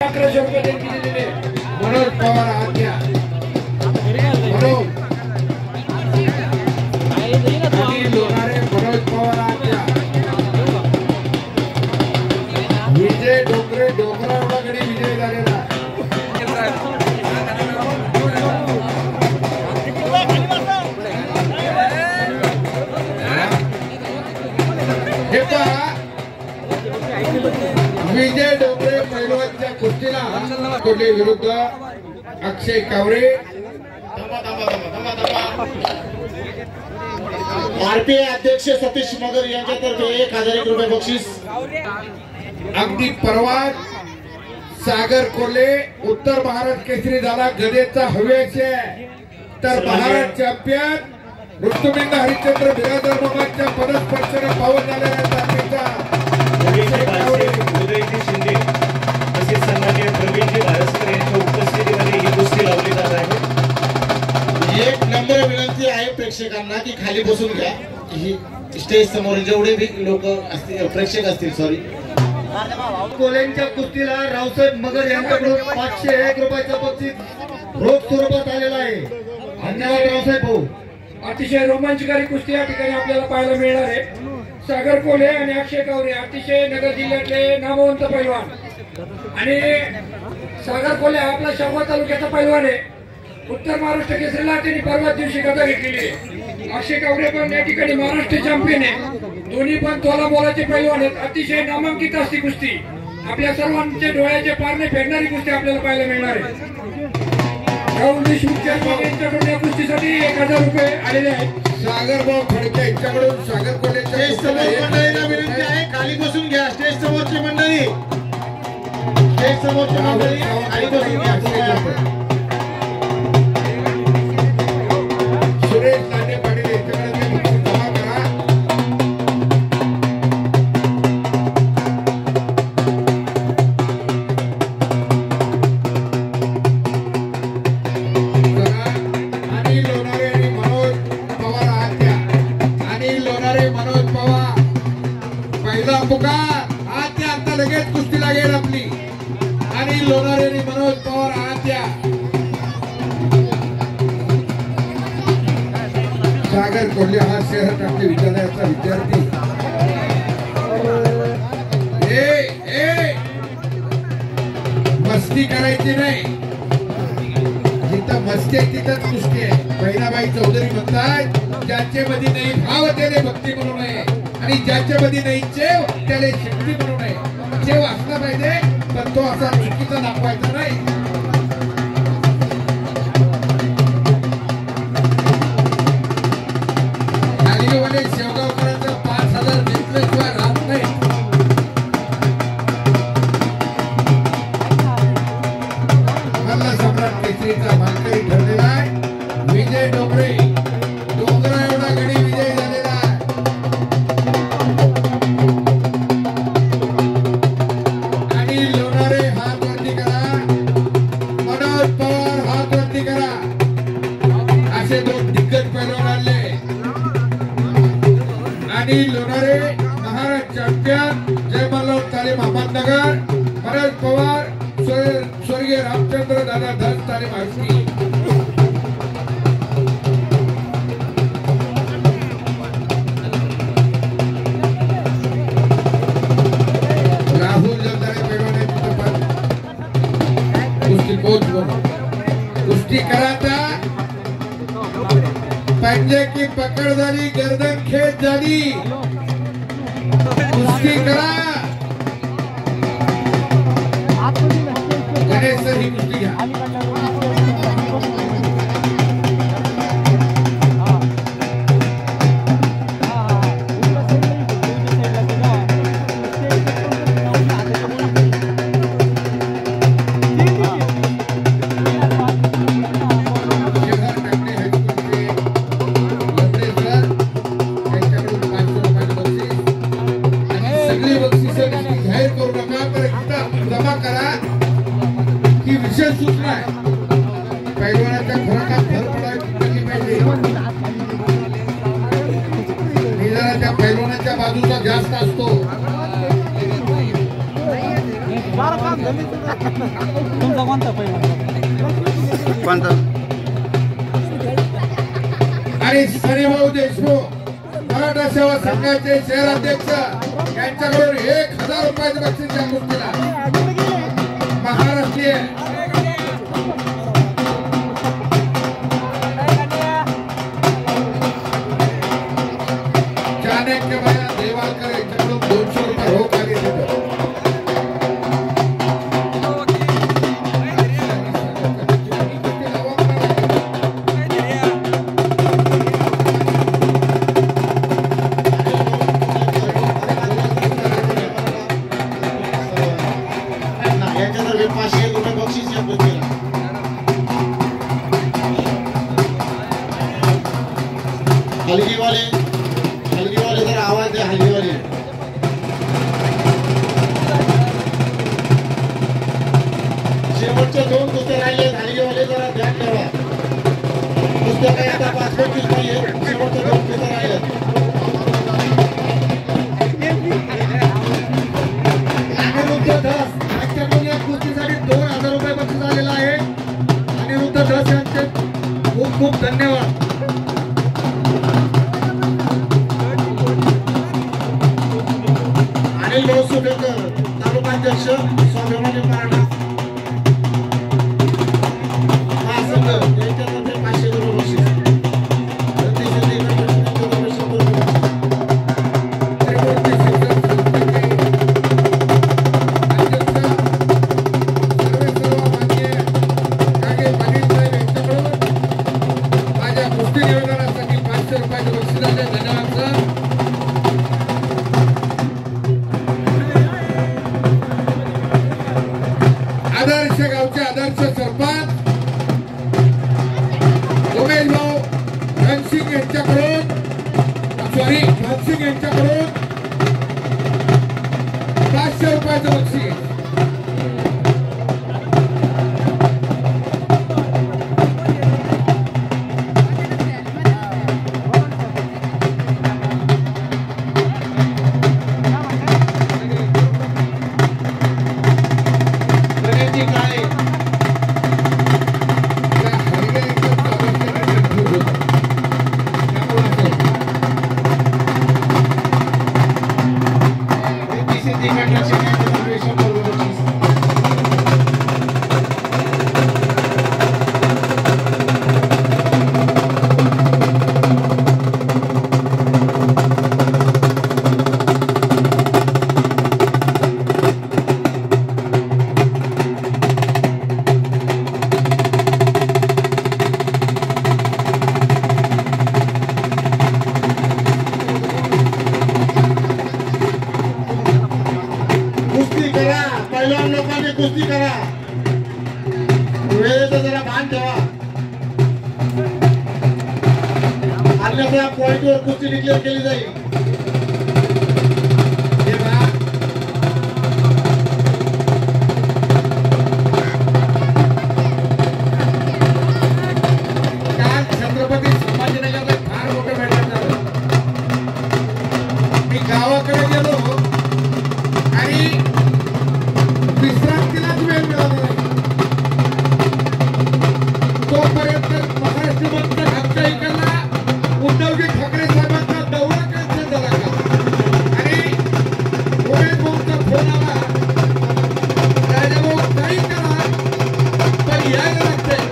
1100 रुपये देणगी दिलेले मनोज पवार आज्ञा मनोज लोणारे मनोज पवार आज्ञा विजय डोंगरे डोंगरावडाकडे विजय झालेला हे पहा विजय डोंगरे पैलवानच्या कुस्तीला कोल्हे विरुद्ध अक्षय कावरे आरपीआय अध्यक्ष सतीश मगर यांच्यातर्फे 1001 रुपये बक्षीस अगदी परवान सागर कोल्हे उत्तर महाराष्ट्र केसरी झाला गदेचा हवेश तर महाराष्ट्र चॅम्पियन ऋतुबिंद हरिश्चंद्र बिरादर मामाच्या पदस्पर्शाने पावन झालेल्या उदयजी शिंदे तसेच सन्माननीय प्रवीणजी भारसकर यांच्या उपस्थितीमध्ये ही कुस्ती लावली जात आहे। एक नंबर विनंती आहे प्रेक्षकांना की खाली बसून घ्या। ही स्टेज समोर जेवढे भी लोक असतील प्रेक्षक असतील सॉरी कोल्हेंच्या कुस्तीला रावसाहेब मगर यांच्याकडून 501 रुपयाचा बक्षीस रोख स्वरूपात आलेला आहे। धन्यवाद रावसाहेब भाऊ। अतिशय रोमांचकारी कुस्ती या ठिकाणी आपल्याला पाहायला मिळणार आहे। सागर कोल्हे आणि अक्षय कावरे अतिशय नगर जिल्ह्यातले नामवंत पैलवान आणि सागर कोल्हे आपला शाहू तालुक्याचा पैलवान आहे। उत्तर महाराष्ट्र केसरीला त्यांनी परवा दिवशी गदा घेतलेली आहे। अक्षय कावरे पण या ठिकाणी महाराष्ट्र चॅम्पियन आहे। दोन्ही पण तोला मोलाचे पैलवान आहेत। अतिशय नामांकित असती कुस्ती आपल्या सर्वांच्या डोळ्याचे पारणे फेडणारी कुस्ती आपल्याला पाहायला मिळणार आहे। राहुल देशमुख यांच्याकडून या कुस्तीसाठी 1000 रुपये आलेले आहेत। सागर भाऊ खडके यांच्याकडून सागर कोल्हेच्या मंडळीला विनंती आहे खाली बसून घ्या। स्टेज समोरची मंडळी स्टेज समोरची मंडळी खाली बसून घ्या। सुरेश लांडे पाटील यांच्याकडे जमा करा। आणि लोणारे आणि मनोज पवार आत्या आणि लोणारे मनोज पवार पहिला पुकार आत्या आता लगेच कुस्ती लागेल आपली आणि लोणारे आणि मनोज पवार आत्या सागर कोल्हे हा शहर टाकले विद्यालयाचा विद्यार्थी मस्ती करायची नाही जिथं मस्ती आहे तिथंच कुस्ती आहे। बहिणाबाई चौधरी म्हणतात ज्याचे मध्ये नाही भाव त्याने भक्ती म्हणू नये आणि ज्याच्या मध्ये नाही चेव त्याने शक्ती म्हणू नये। चेव असला पाहिजे पण तो असा चुकीचा दाखवायचा नाही। शेवगावकरांचं 5000 घेतल्याशिवाय राहत नाही। मल्ला सम्राट केसरीचा मानकरी ठरलेला आहे विजय डोंगरे डोंगरा एवढा गडी विजय झालेला आहे। आणि लोणारे हात वरती करा मनोज पवार हात वरती करा असे 2 दिग्गज पैलवान आले आणि लोणारे महाराष्ट्र चॅम्पियन जय मल्हार तालीम अहमदनगर मनोज पवार स्वर्गीय रामचंद्र दादा धस तालीम आष्टी। राहुल जगदाळे पैलवान कुस्ती कोच कुस्ती कराता पंजे की पकड़ झाली गर्दन खेच झाली कुस्ती करा गणेश सर ही कुस्ती घ्या। जमा करा ही विशेष सूचना आहे। पैलवानाच्या खुराकात भर पडायची पाहिजे। निजाराच्या पैलवानाच्या बाजूचा जास्त असतो। आणि सनीभाऊ देशमुख मराठा सेवा संघाचे शहराध्यक्ष यांच्याकडून 1000 रुपयाचं बक्षीस या कुस्तीला महाराष्ट्रीयन चाणक्य बाया देवालकर यांच्याकडून 200 रुपये रोख आले यांच्यातर्फे 500 रुपये बक्षीस या कुस्तीला. हलगीवाले जरा आवाज द्या. हलगीवाले शेवटचे 2 कुस्ते राहिले. हलगीवाले जरा ध्यान ठेवा. कुस्त्या काही आता 5-25 नाहीये. शेवटचे 2 कुस्ते राहिले. अनिरुद्ध दास यांच्याकडून या कुस्तीसाठी 2000 रुपये बक्षीस आलेलं आहे. अनिरुद्ध दास यांचे खूप खूप धन्यवाद. अनिल भाऊ सुपेकर तालुकाध्यक्ष स्वाभिमानी मराठा महासंघ यांच्यातर्फे 500 रुपये बक्षीस. माझ्या कुस्ती नियोजनासाठी 500 रुपयाचं बक्षीस आले. धन्यवाद सर. आदर्श गावचे आदर्श सरपंच उमेश भाऊ धनसिंग यांच्याकडून धनसिंग यांच्याकडून 500 रुपयाचं बक्षीस. पहिलवान लोकांनी कुस्ती करा. वेळेचं जरा भान ठेवा. अन्यथा पॉईंटवर कुस्ती डिक्लेअर केली जाईल. छत्रपती संभाजीनगरला फार मोठं मैदान झालं. मी गावाकडे गेलो आणि विश्रांतीलाच वेळ मिळाला नाही. तोपर्यंत महाराष्ट्र बंद आमच्या इकडला उद्धवजी ठाकरे साहेबांचा दौरा कॅन्सल झाला का आणि उमेश भाऊचा फोन आला. राजाभाऊ काही करा पण यायला लागतंय.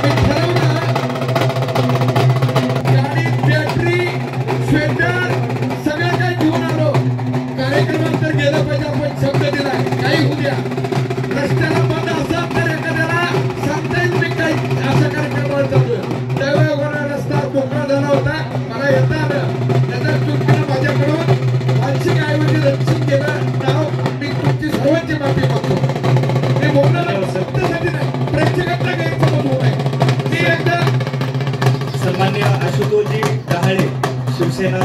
मी ठरवलं गाडी बॅटरी स्वेटर सगळं काही घेऊन आलो. कार्यक्रमानंतर गेलं पाहिजे. आपण शब्द दिलाय काही होऊ द्या. रस्त्याला बंद असत तर एखाद्याला सांगता येईल मी काही असं कार्यक्रमाला जातोय. त्यावेळेला रस्ता मोकळा झाला होता. मला येता आलं. त्याच्या चुकीनं माझ्याकडून वार्षिक ऐवजी रक्षित केलं. नाव मी तुमची सर्वांची माफी मागतो. मी बोलणार सत्तेसाठी नाही, प्रेक्षकांना गैरसमज होऊ नये. मी एकदा सन्मान्य आशुतोषजी डहाळे शिवसेना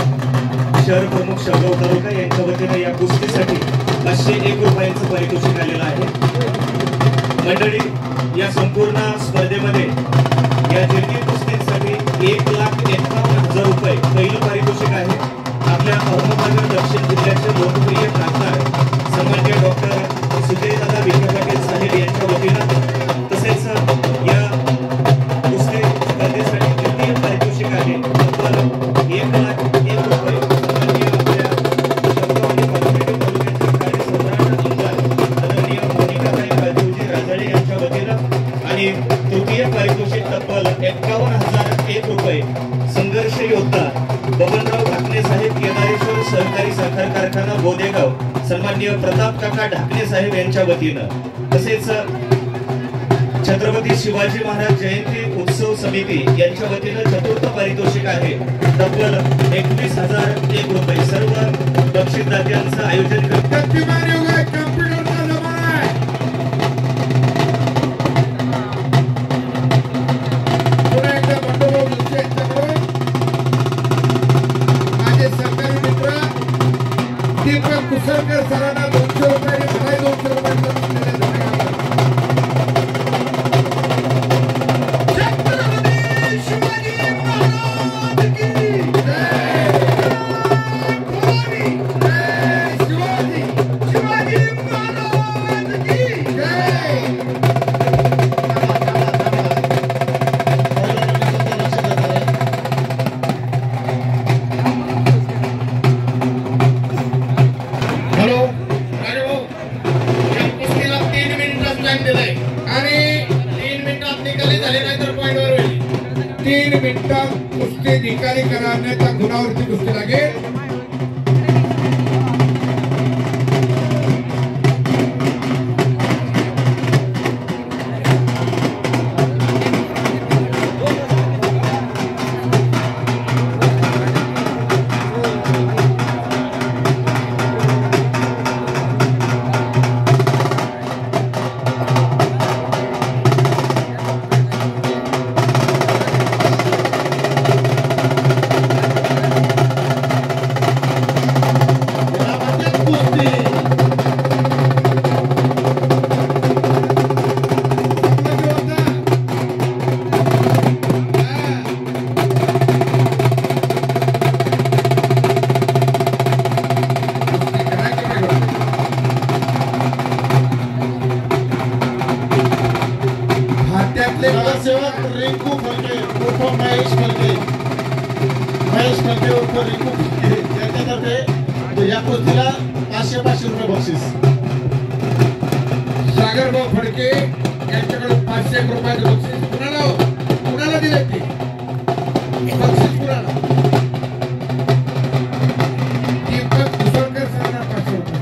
शहर प्रमुख शेवगाव तालुका यांच्या वतीने या कुस्तीसाठी 501 रुपयांचं पारितोषिक आलेलं आहे. मंडळी, या संपूर्ण स्पर्धेमध्ये या जंगी कुस्तीसाठी 1,51,000 रुपये पहिलं पारितोषिक आहे. आपल्या अहमदनगर दक्षिण जिल्ह्याचे लोकप्रिय खासदार सन्माननीय डॉक्टर सन्माननीय प्रताप काका ढाकणे साहेब यांच्या वतीनं तसेच छत्रपती शिवाजी महाराज जयंती उत्सव समिती यांच्या वतीनं चतुर्थ पारितोषिक आहे तब्बल 21,001 रुपये. सर्व बक्षीसदात्यांचं आयोजन करतात. कम्प्युटरचा जमाना आहे. पुन्हा एकदा बंडोबा जोशी यांच्याकडून माझे सहकारी मित्र दीपक कुसरकर सरांना 200 रुपये आणि मला 200 रुपये कुस्ती निकाली करण्याच्या गुणावरती कुस्ती लागेल. रिंकू फलके उर्फ महेश फलके उर्फ रिंकू फलके यांच्यातर्फे या कुस्तीला 500 रुपये बक्षीस. सागरभाऊ फडके यांच्याकडून 500 रुपयाचं बक्षीस. कुणाला दिले ते बक्षीस कुणाला? दीपक कुसरकर सरांना 500 रुपये.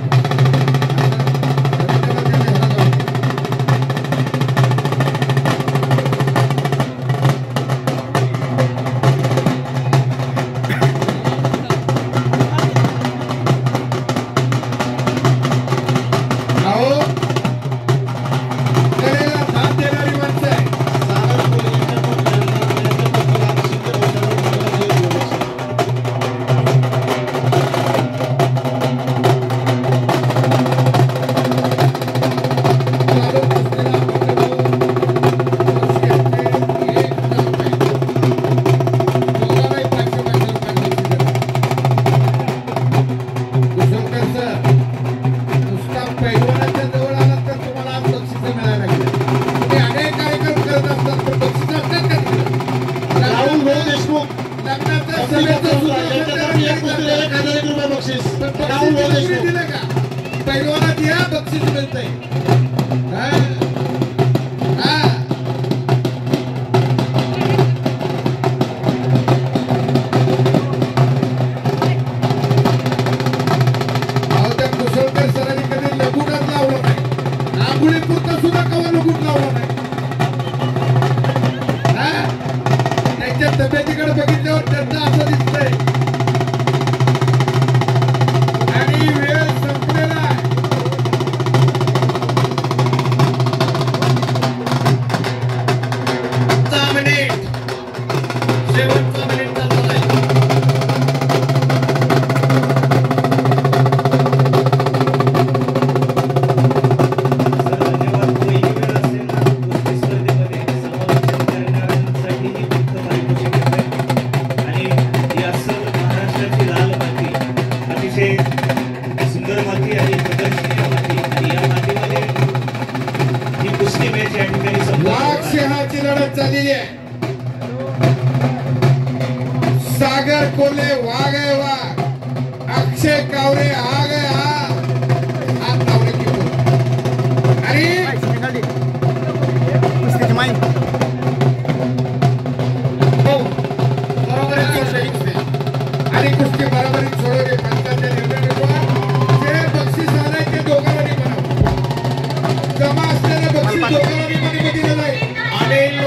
पैलवाना दिया बक्षीस मिळत आहे. त्या कुसरकर सरांनी कधी लगुटात लावला नाही. आंघोळी पुरता सुद्धा कवा लगुट लावला नाही. त्यांच्या तब्येतीकडे बघितल्यावर त्यांचं असं दिसतंय. आणि वेळ संपलेला आहे. शेवटचा मिनिट चालला आहे. सुंदर माती आणि प्रदर्शनीय माती आणि या मातीमध्ये ही कुस्ती मॅच या ठिकाणी वाघसिंहाची लढत झालेली आहे. सागर कोल्हे वाघ आहे वाघ. अक्षय कावरे आग आहे आग कावरे की आणि आणि कुस्ती बरोबरी सोडवली. पंचांच्या निर्णयानुसार जे बक्षीस आलंय तुकाराम मध्ये जाईल. अनिल